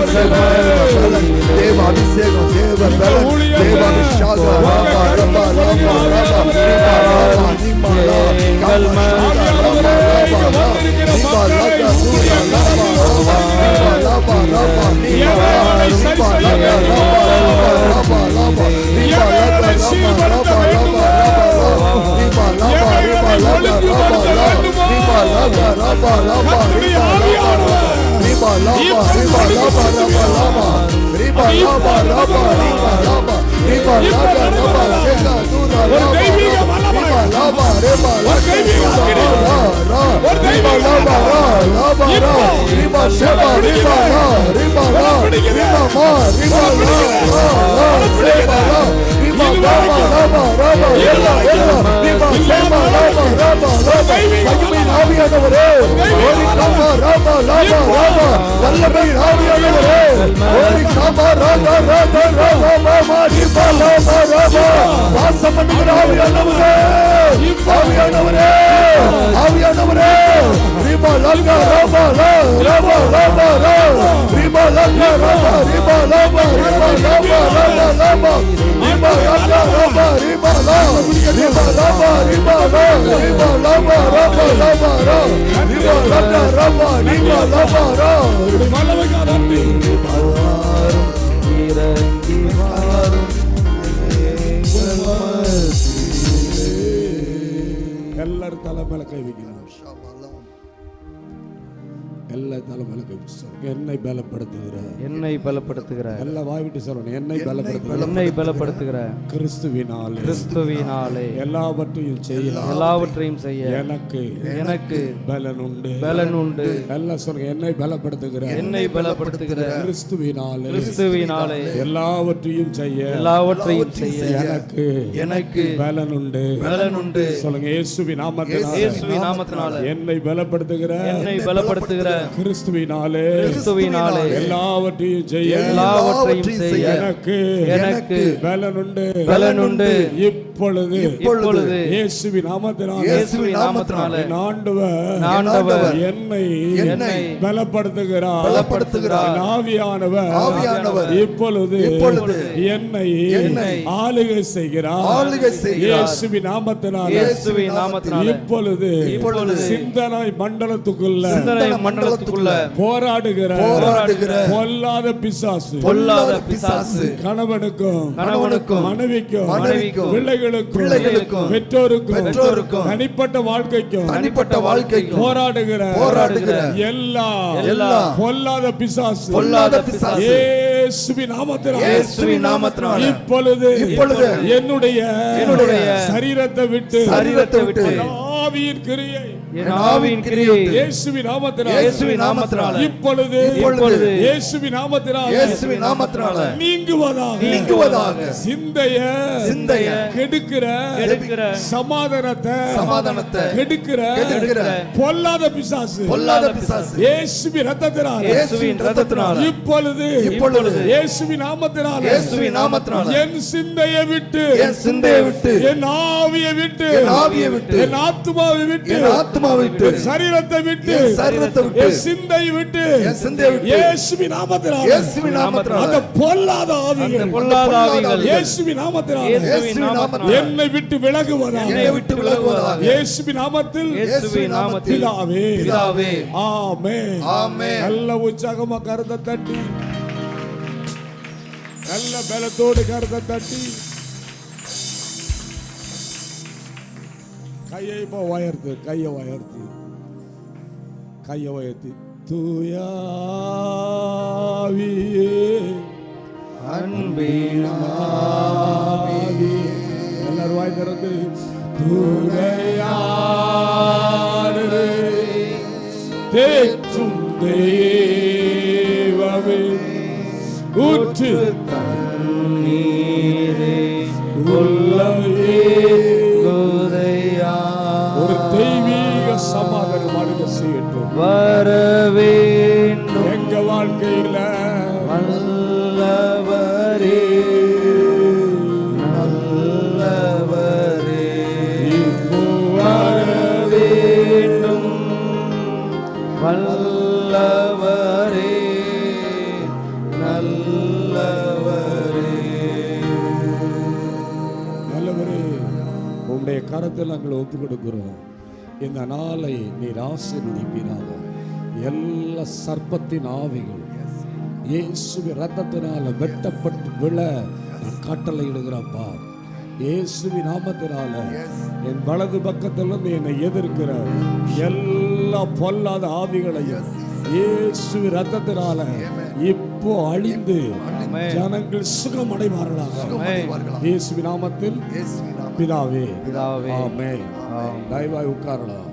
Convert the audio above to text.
தேவ அபிஷேகம், தேவ பலன், தேவ அபிஷேகம். ராமா ரபா ராமா ரபா ரபா நிமலா கல்மா ரபா ரபா நிமா லகா சூரா ரபா ரபா ரபா ரபா நிமா ரபா லகா ரபா ரபா ரபா நிமா லகா ரபா ரபா ரபா நிமா லபா ரபா லகா ரபா நிமா லகா ரபா ரபா நிமா லபா ரிபா லபா ரபா லபா ரிபா லபா ரபா ரிபா லபா ரிபா லபா ரபா சேகா தூரா ரபா ரிபா லபா ரிபா லபா ரிபா லபா ரபா ரிபா சேபா ரிபா ரிபா ரிபா மா ரிபா ரிபா ரிபா லபா ரபா ரபா ரிபா ரிபா சேபா ரபா ரபா மகிமையின் ஆவியானவரே ஓடி காமா ரபா லபா ரபா வல்லமையின் ஆவியானவரே ஓடி காமா ரபா ரபா ரபா மா ரிபா லபா ரபா வாசம் பண்ணுகிற ஆவியானவரே ஆவியானவரே ஆவியானவரே ரிபா லபா ரபா ரபா ரபா ரிபா லபா ரபா ரிபா லபா ரிபா லபா ரபா லபா ரிபா லபா ரபா ரிபா லபா ரிபா லபா ரிபா ரிபா லபா ரபா லபா ரிபா லபா ரபா ரிபா லபா மலவகாரத்தி இறங்கி வாரும் எல்லாரும் தலைமையில கை வைக்கணும். எல்லா தலைமையில கை வச்சு சொல்லுங்க, என்னை பலப்படுத்துகிற, என்னை பலப்படுத்துகிற. எல்லா வாய் விட்டு சொல்லணும், என்னை பலப்படுத்துகிற, என்னை பலப்படுத்துகிற கிறிஸ்துவினாலே, கிறிஸ்துவினாலே எல்லாவற்றையும் செய்ய, எல்லாவற்றையும் செய்ய எனக்கு எனக்கு பலன் உண்டு, பலன் உண்டு. எல்லாம் சொல்லுங்க, என்னை பலப்படுத்துகிற, என்னை பலப்படுத்துகிற கிறிஸ்துவினாலே, கிறிஸ்துவினாலே எல்லாவற்றையும் செய்ய, எல்லாவற்றையும் செய்ய எனக்கு எனக்கு பலன் உண்டு, பலன் உண்டு. சொல்லுங்க, இயேசுவின் நாமத்தினாலே, இயேசுவின் நாமத்தினாலே என்னை பலப்படுத்துகிற, என்னை பலப்படுத்துகிற கிறிஸ்துவினாலே, கிறிஸ்துவினாலே எல்லாவற்றையும் செய்ய, எல்லாவற்றையும் செய்ய எனக்கு எனக்கு பலன் உண்டு, பலன் உண்டு. இப்பொழுது இப்பொழுது இயேசுவின் நாமத்தினாலே, இயேசுவின் நாமத்தினாலே ஆண்டவர் ஆண்டவர் என்னை என்னை பலப்படுத்துகிறார், பலப்படுத்துகிறார். ஆவியானவர் ஆவியானவர் இப்பொழுது இப்பொழுது என்னை என்னை ஆளுகை செய்கிறார், ஆளுகை செய்கிறார். இயேசுவின் நாமத்தினாலே, இயேசுவின் நாமத்தினாலே இப்பொழுது இப்பொழுது சிந்தனை மண்டலத்துக்குள்ள, சிந்தனை மண்டலத்துக்குள்ள போராடுகிற பொல்லாத பிசாசு, பொல்லாத பிசாசு கணவனுக்கும் கணவனுக்கும் மனைவிக்கும் மனைவிக்கும் பிள்ளைகளுக்கும் பிள்ளைகளுக்கும் பெற்றோருக்கும் பெற்றோருக்கும் தனிப்பட்ட வாழ்க்கைக்கும் தனிப்பட்ட வாழ்க்கைக்கும் போராடுகிற போராடுகிற எல்லா எல்லா பொல்லாத பிசாசு, பொல்லாத பிசாசு இயேசுவின் நாமத்தினாலே, இயேசுவின் நாமத்தினாலே இப்பொழுது இப்பொழுது என்னுடைய என்னுடைய சரீரத்தை விட்டு, சரீரத்தை விட்டு ஆவியின் கிரியை, என் ஆவியின் கிரியை இயேசுவின் நாமத்தினாலே, இயேசுவின் நாமத்தினாலே இப்பொழுது இப்பொழுது இயேசுவின் நாமத்தினாலே, இயேசுவின் நாமத்தினாலே நீங்குவதாக, நீங்குவதாக. சிந்தைய சிந்தைய கெடுக்கிற கெடுக்கிற சமாதானத்தை சமாதானத்தை கெடுக்கிற கெடுக்கிற பொல்லாத பிசாசு, பொல்லாத பிசாசு இயேசுவின் இரத்தத்தினாலே, இயேசுவின் இரத்தத்தினாலே இப்பொழுது இப்பொழுது இயேசுவின் நாமத்தினாலே, இயேசுவின் நாமத்தினாலே என் சிந்தையை விட்டு, என் சிந்தையை விட்டு, என் ஆவியை விட்டு, என் ஆவியை விட்டு, என் ஆத்துமாவை விட்டு, என் ஆத்துமாவை விட்டு, சரீரத்தை விட்டு, சரீரத்தை விட்டு, என் சிந்தையை விட்டு, என் சிந்தையை விட்டு இயேசுவின் நாமத்தினாலே, இயேசுவின் நாமத்தினாலே அந்த பொல்லாத ஆவிகள், பொல்லாத ஆவிகள் இயேசுவின் நாமத்தினாலே, இயேசுவின் நாமத்தினாலே என்னை விட்டு விலகுவதாக, என்னை விட்டு விலகுவதாக இயேசுவின் நாமத்தில், இயேசுவின் நாமத்தில் பிதாவே, பிதாவே ஆமென், ஆமென். நல்ல உற்சாகமா கரத்தை தட்டி, நல்ல பலத்தோடு கரத்தை தட்டி கையை இப்போ உயர்த்து, கையை உயர்த்து, கையை உயர்த்தி தூயாவியே அன்பினாவியே எல்லாரும் வாய் திறந்து தூயாரே தேற்றும் தெய்வமே ஊற்று தண்ணீரே உள்ளவே ஒரு தெய்வீக சமாதானம் அணுக செய்யட்டும் வர வேண்டும் எங்க வாழ்க்கையில. நல்லவரே நல்லவரே இப்போ வர வேண்டும் வல்லவரே உடைய கரத்தில் நாங்கள் ஒப்பு கொடுக்கிறோம். இந்த நாளை நீர் ஆசீர்வதிப்பீராக. எல்லா சர்ப்பத்தின் ஆவிகள் இயேசுவின் ரத்தத்தினால வெட்டப்பட்டு விழ நான் கட்டளை இடுகிறப்பா. இயேசுவின் நாமத்தினால என் வலது பக்கத்திலிருந்து என்னை எதிர்க்கிற எல்லா பொல்லாத ஆவிகளையும் இயேசுவின் ரத்தத்தினால இப்போ அழிந்து ஜனங்கள் சுகம் அடைவார்களாக. இயேசுவின் நாமத்தில் பிதாவே. ஆமென். தயவாய் உட்காரலாம்.